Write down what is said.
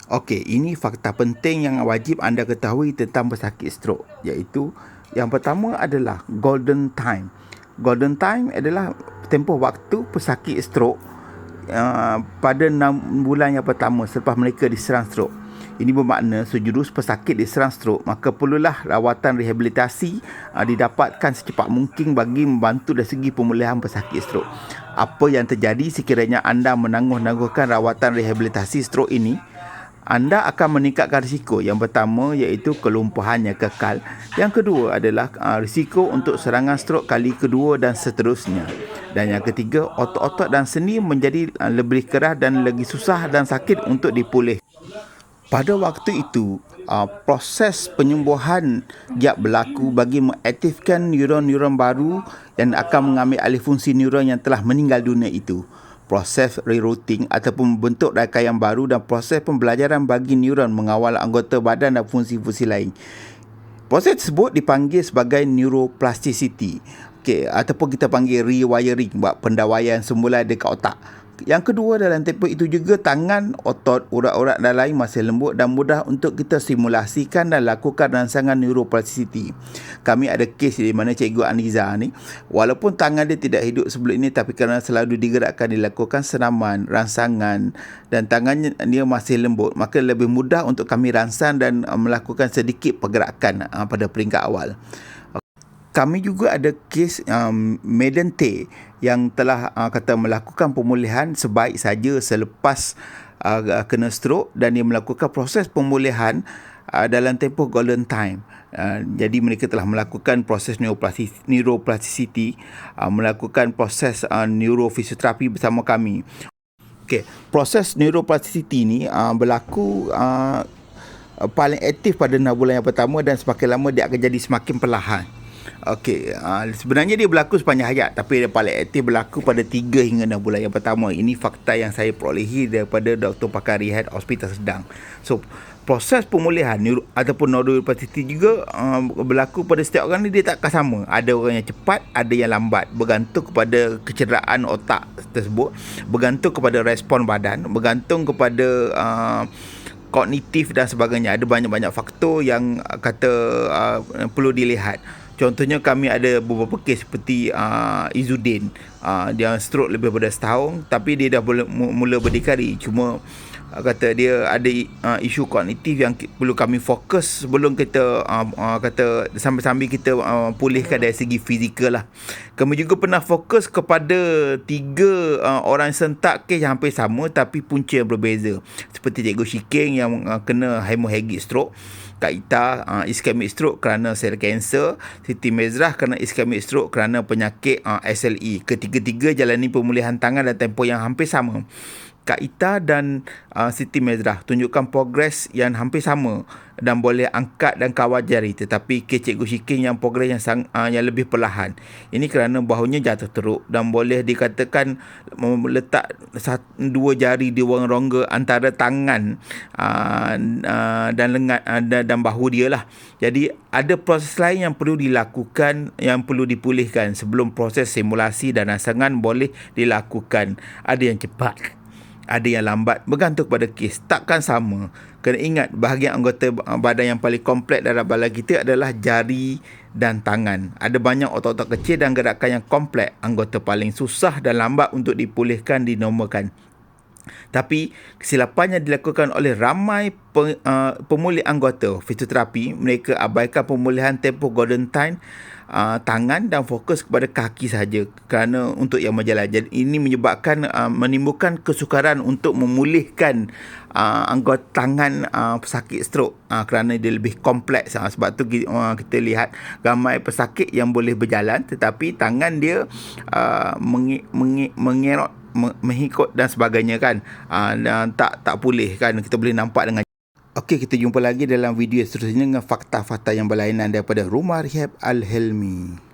Okey, ini fakta penting yang wajib anda ketahui tentang pesakit strok, iaitu yang pertama adalah golden time. Golden time adalah tempoh waktu pesakit strok pada 6 bulan yang pertama selepas mereka diserang strok. Ini bermakna sejurus pesakit diserang strok, maka perlulah rawatan rehabilitasi didapatkan secepat mungkin bagi membantu dari segi pemulihan pesakit strok. Apa yang terjadi sekiranya anda menangguh-nangguhkan rawatan rehabilitasi strok ini? Anda akan meningkatkan risiko. Yang pertama iaitu kelumpuhan yang kekal. Yang kedua adalah risiko untuk serangan strok kali kedua dan seterusnya. Dan yang ketiga, otot-otot dan sendi menjadi lebih keras dan lagi susah dan sakit untuk dipulih. Pada waktu itu, proses penyembuhan giat berlaku bagi mengaktifkan neuron-neuron baru dan akan mengambil alih fungsi neuron yang telah meninggal dunia itu. Proses rerouting ataupun membentuk rangkaian baru dan proses pembelajaran bagi neuron mengawal anggota badan dan fungsi-fungsi lain. Proses tersebut dipanggil sebagai neuroplasticity. Ataupun kita panggil rewiring, buat pendawaian semula dekat otak. Yang kedua, dalam tempoh itu juga tangan, otot, urat-urat dan lain masih lembut dan mudah untuk kita simulasikan dan lakukan rangsangan neuroplasticity. Kami ada kes di mana Cikgu Aniza ni, walaupun tangan dia tidak hidup sebelum ini, tapi kerana selalu digerakkan, dilakukan senaman, rangsangan dan tangannya dia masih lembut, maka lebih mudah untuk kami rangsang dan melakukan sedikit pergerakan pada peringkat awal. Kami juga ada kes Maiden Tay yang telah melakukan pemulihan sebaik saja selepas kena stroke, dan dia melakukan proses pemulihan dalam tempoh golden time. Jadi mereka telah melakukan proses neuroplasticity, melakukan proses neurofisioterapi bersama kami. Proses neuroplasticity ni berlaku paling aktif pada 6 bulan yang pertama, dan semakin lama dia akan jadi semakin perlahan. Sebenarnya dia berlaku sepanjang hayat, tapi dia paling aktif berlaku pada 3 hingga 6 bulan yang pertama. Ini fakta yang saya perolehi daripada Dr. Pakar Rehab Hospital Sedang. So, proses pemulihan ataupun neuroplasticity juga berlaku pada setiap orang ni, dia tak akan sama. Ada orang yang cepat, ada yang lambat, bergantung kepada kecederaan otak tersebut, bergantung kepada respon badan, bergantung kepada kognitif dan sebagainya. Ada banyak-banyak faktor yang perlu dilihat. Contohnya kami ada beberapa kes seperti Izzuddin, dia stroke lebih daripada setahun, tapi dia dah mula berdikari. Cuma kata dia ada isu kognitif yang perlu kami fokus sebelum kita sambil-sambil kita pulihkan dari segi fizikal lah. Kami juga pernah fokus kepada 3 orang sentak kes yang hampir sama tapi punca yang berbeza, seperti Cikgu Shiking yang kena hemorrhagic stroke, Kak Ita ischemic stroke kerana sel kanser, Siti Mezrah kerana ischemic stroke kerana penyakit SLE. Ketiga-tiga jalani pemulihan tangan dalam tempoh yang hampir sama. Kak Ita dan Siti Mezrah tunjukkan progres yang hampir sama dan boleh angkat dan kawal jari, tetapi kes Cikgu Shiking yang progres yang lebih perlahan. Ini kerana bahunya jatuh teruk dan boleh dikatakan meletak 2 jari di rongga antara tangan dan lengan dan bahu dia lah. Jadi ada proses lain yang perlu dilakukan, yang perlu dipulihkan sebelum proses simulasi dan rangsangan boleh dilakukan. Ada yang cepat, ada yang lambat, bergantung pada kes, takkan sama. Kena ingat, bahagian anggota badan yang paling kompleks dalam badan kita adalah jari dan tangan. Ada banyak otot-otot kecil dan gerakan yang kompleks. Anggota paling susah dan lambat untuk dipulihkan, dinormalkan. Tapi kesilapan yang dilakukan oleh ramai pemulih anggota fisioterapi, mereka abaikan pemulihan tempoh golden time tangan dan fokus kepada kaki sahaja kerana untuk yang berjalan. Jadi ini menyebabkan menimbulkan kesukaran untuk memulihkan anggota tangan pesakit stroke kerana dia lebih kompleks. Sebab tu kita lihat ramai pesakit yang boleh berjalan tetapi tangan dia mengerot, mengikut dan sebagainya kan, dan tak pulih kan. Kita boleh nampak dengan kita jumpa lagi dalam video seterusnya dengan fakta-fakta yang berlainan daripada Rumah Rehab Al-Helmi.